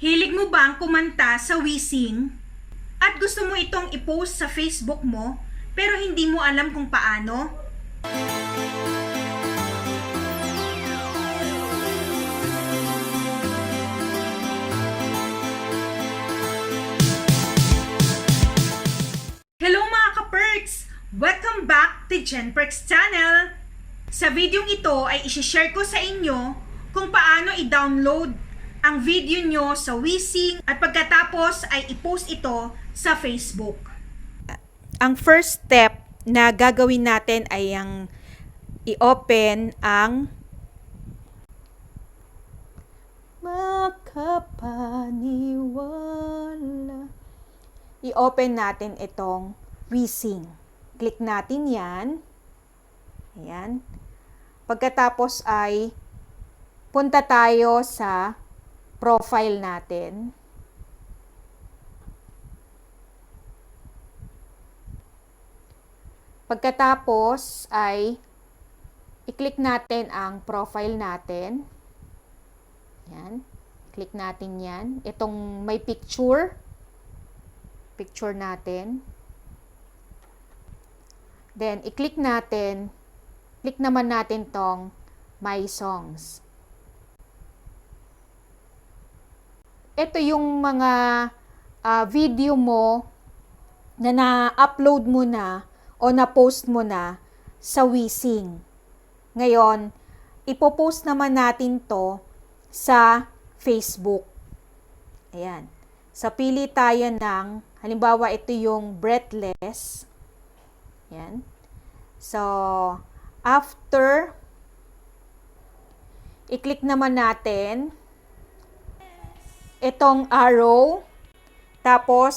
Hilig mo bang kumanta sa wheezing? At gusto mo itong i-post sa Facebook mo, pero hindi mo alam kung paano? Hello mga ka-perks! Welcome back to Genperks Channel! Sa videong ito ay isi-share ko sa inyo kung paano i-download ang video nyo sa wheezing at pagkatapos ay i-post ito sa Facebook. Ang first step na gagawin natin ay ang i-open ang makapaniwala. I-open natin itong wheezing. Click natin yan. Ayan. Pagkatapos ay punta tayo sa profile natin. Pagkatapos ay i-click natin ang profile natin. Ayan. Click natin yan. Itong may picture natin. Then, i-click natin. Click naman natin tong My Songs. Ito yung mga video mo na na-upload mo na o na-post mo na sa wheezing. Ngayon, ipopost naman natin to sa Facebook. Ayan. So, pili tayo ng, halimbawa, ito yung breathless. Ayan. So, after, i-click naman natin itong arrow. Tapos,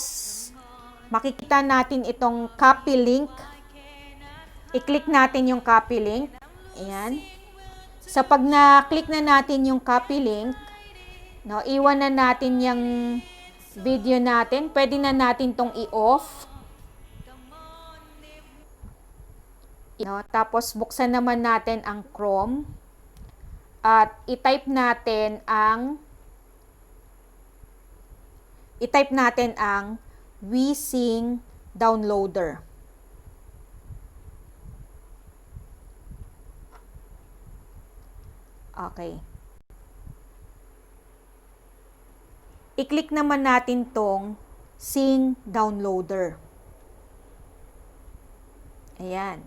makikita natin itong copy link. I-click natin yung copy link. Ayan. So, pag na-click na natin yung copy link, no, iwan na natin yung video natin. Pwede na natin tong i-off. No, tapos, buksan naman natin ang Chrome. At i-type natin ang wheezing downloader. Okay. I-click naman natin tong Sing Downloader. Ayan.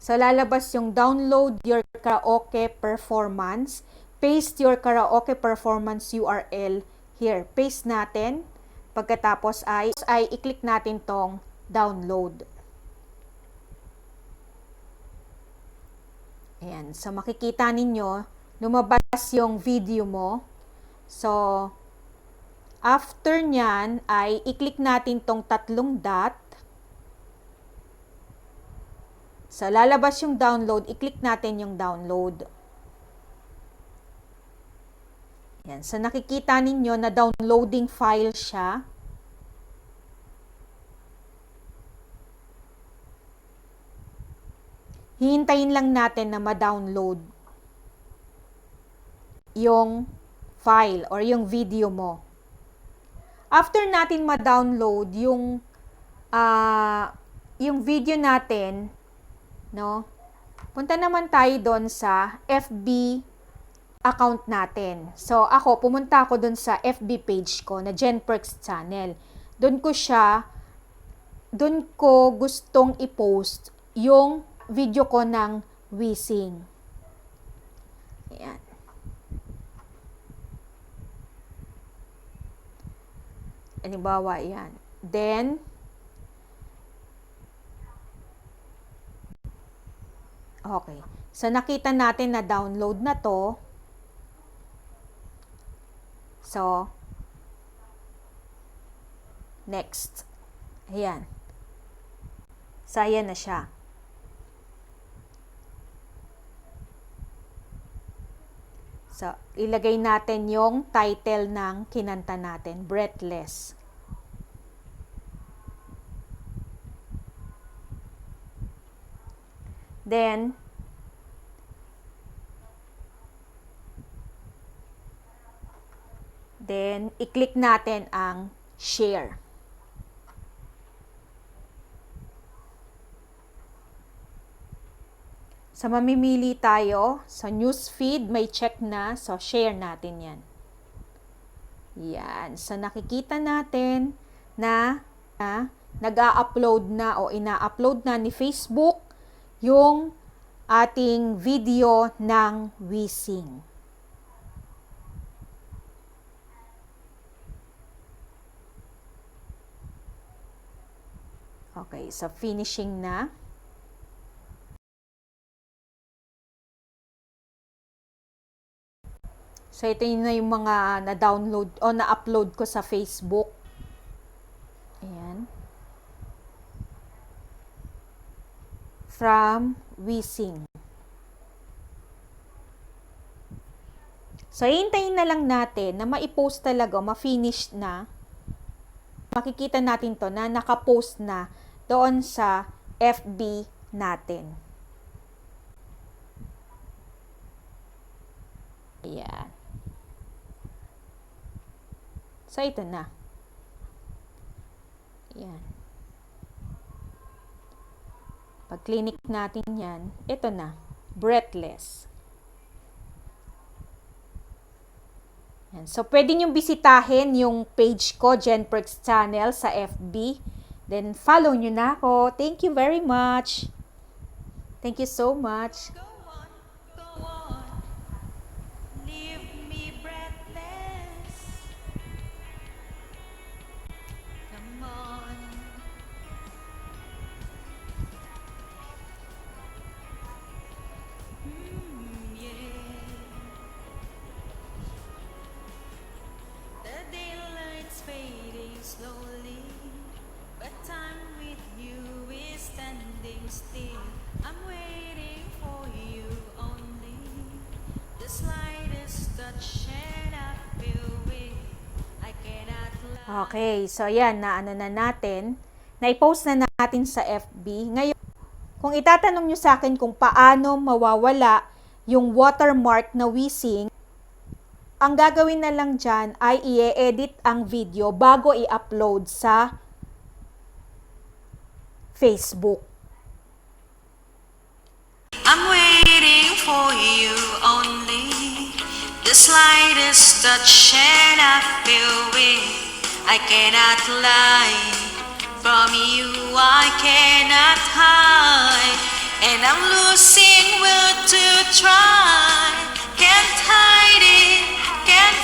So, lalabas yung download your karaoke performance. Paste your karaoke performance URL here. Paste natin. Pagkatapos ay i-click natin tong download. Ayan. So, makikita ninyo, lumabas yung video mo. So, after nyan, ay i-click natin tong tatlong dot. So, lalabas yung download, i-click natin yung download. Yan. So, nakikita ninyo na downloading file siya. Hihintayin lang natin na ma-download yung file or yung video mo. After natin ma-download yung video natin, no? Punta naman tayo doon sa FB account natin. So, pumunta ako doon sa FB page ko na Genperks Channel. Doon ko gustong i-post yung video ko ng wheezing. Ayan. Halimbawa, yan. Then, okay. So, nakita natin na download na to. So, next. Ayan. So, ayan na siya. So, ilagay natin yung title ng kinanta natin, Breathless. Then, Then, i-click natin ang share. So, mamimili tayo. Sa newsfeed, may check na. So, share natin yan. Yan. So, nakikita natin na nag-a-upload na o ina-upload na ni Facebook yung ating video ng Wising. Okay, so finishing na. So, ito na yung mga na-download o na-upload ko sa Facebook. Ayan. From Wising. So, hintayin na lang natin na ma-post talaga, ma-finish na. Makikita natin to na naka-post na doon sa FB natin. Ayan. So, ito na. Ayan. Pag clinic natin yan, ito na. Breathless. Ayan. So, pwede nyo bisitahin yung page ko, Jenperks Channel, sa FB. Then, follow nyo na ako. Thank you very much. Thank you so much. Slowly, but time with you is standing still. I'm waiting for you only. The slightest touch and I feel it. I cannot lie. Okay, so yan, naano na natin. Na-post na natin sa FB. Ngayon, kung itatanong nyo sa akin kung paano mawawala yung watermark na Wising, ang gagawin na lang dyan ay i-edit ang video bago i-upload sa Facebook. I'm waiting for you only. The slightest touch and I feel it. I cannot lie. From you I cannot hide. And I'm losing will to try. Can't hide it, can't